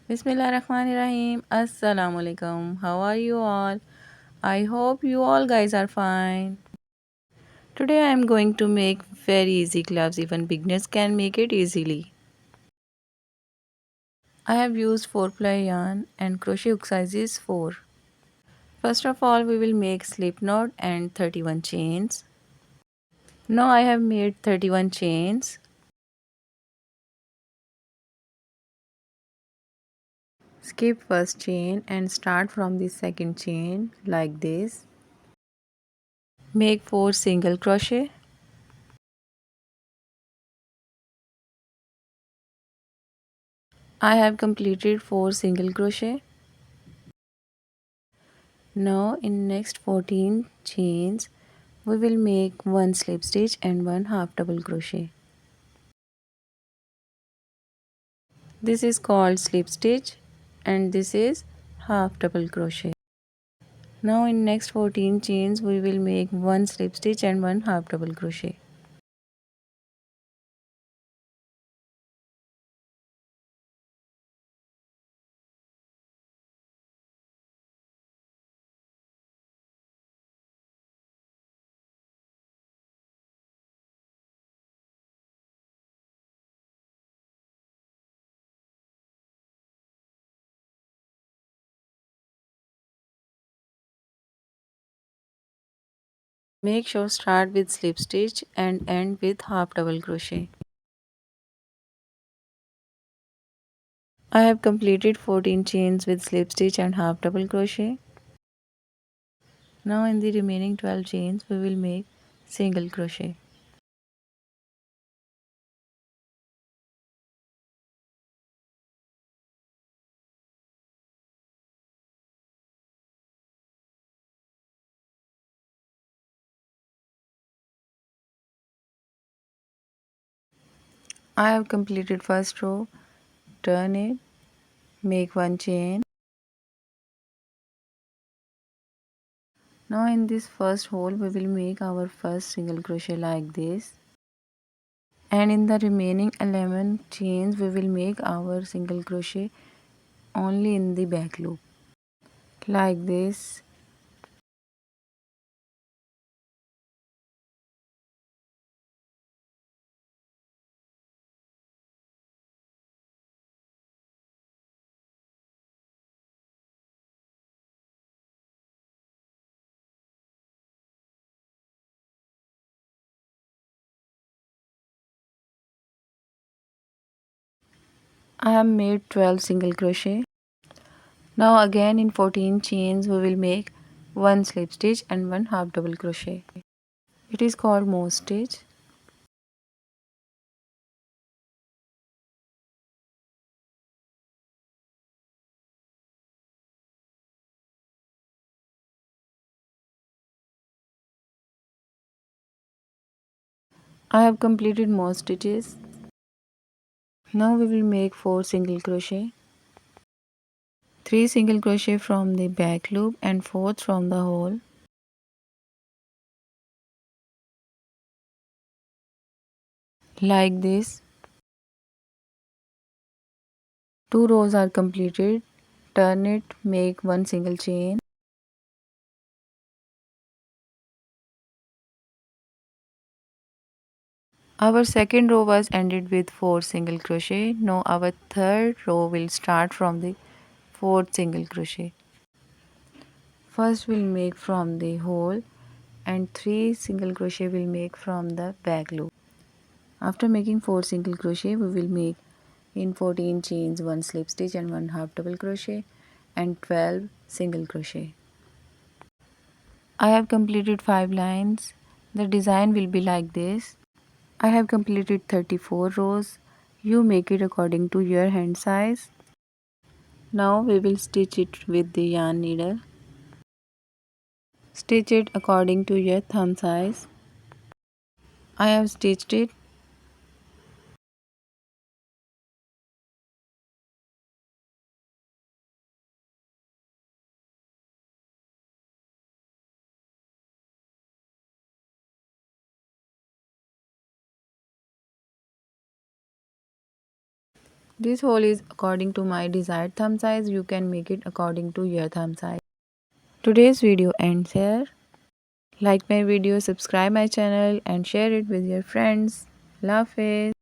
Bismillahirrahmanirrahim. Assalamualaikum. How are you all? I hope you all guys are fine. Today I am going to make very easy gloves. Even beginners can make it easily. I have used 4-ply yarn and crochet hook sizes 4. First of all, we will make slip knot and 31 chains. Now I have made 31 chains. Skip first chain and start from the second chain like this. Make 4 single crochet. I have completed 4 single crochet. Now in next 14 chains we will make one slip stitch and one half double crochet. This is called slip stitch and this is half double crochet. Now in next 14 chains we will make one slip stitch and one half double crochet. Make sure start with slip stitch and end with half double crochet. I have completed 14 chains with slip stitch and half double crochet. Now in the remaining 12 chains we will make single crochet. I have completed first row, turn it, make one chain. Now in this first hole we will make our first single crochet like this, and in the remaining 11 chains we will make our single crochet only in the back loop like this. I have made 12 single crochet. Now again in 14 chains we will make one slip stitch and one half double crochet. It is called moss stitch. I have completed moss stitches. Now we will make 4 single crochet, 3 single crochet from the back loop and 4th from the hole. Like this. 2 rows are completed. Turn it, make one single chain. Our second row was ended with 4 single crochet. Now our third row will start from the 4th single crochet. First we'll make from the hole and 3 single crochet will make from the back loop. After making 4 single crochet we will make in 14 chains one slip stitch and one half double crochet and 12 single crochet. I have completed 5 lines. The design will be like this. I have completed 34 rows. You make it according to your hand size. Now we will stitch it with the yarn needle. Stitch it according to your thumb size. I have stitched it. This hole is according to my desired thumb size. You can make it according to your thumb size. Today's video ends here. Like my video, subscribe my channel and share it with your friends. Love it.